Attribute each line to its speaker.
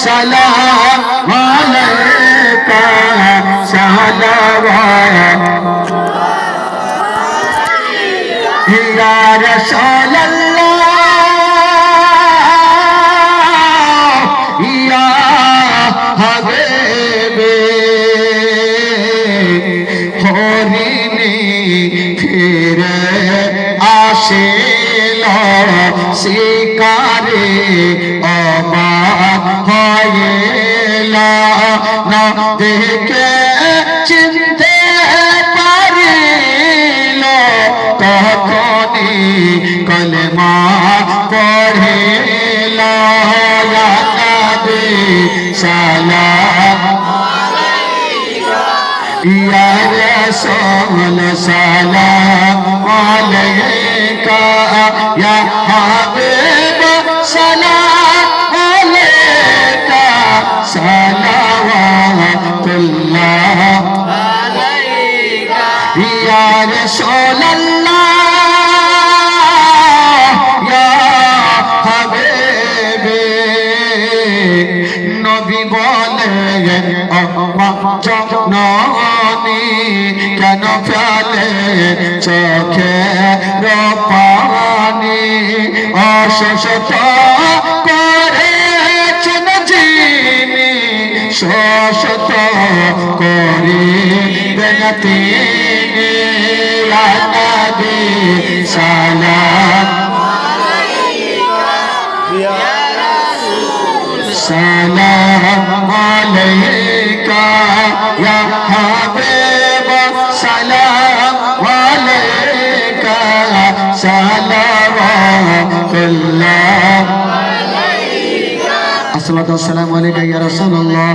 Speaker 1: সালাম আলাইকা সালাওয়াত ইয়া রাসূলুল্লাহ ইয়া হাবিবে হরিণী ফিরে আসিল শিকারে অবাক হইল না দেখে চিনতে পারিল তখনই কলমা পড়িল ইয়া নবী সালাম ইয়া রাসূল সালাম আলাইকা ইয়া হাবিব সালাম আলাইকা সালাওয়াতুল্লাহ আলাইকা ইয়া রাসূলুল্লাহ ইয়া হাবিবে নবী বলেন আম্মা জননী কেন ফেলে চোখের পানি অসুস্থ করেছেন যিনি সুস্থ করিবেন তিনি ইয়া নবী সালাম সালাম আলাইকা ইয়া হাবিব সালাম আলাইকা সালাওয়াতুল্লাহ আলাইকা আসসালামু আলাইকা ইয়া রাসূলুল্লাহ।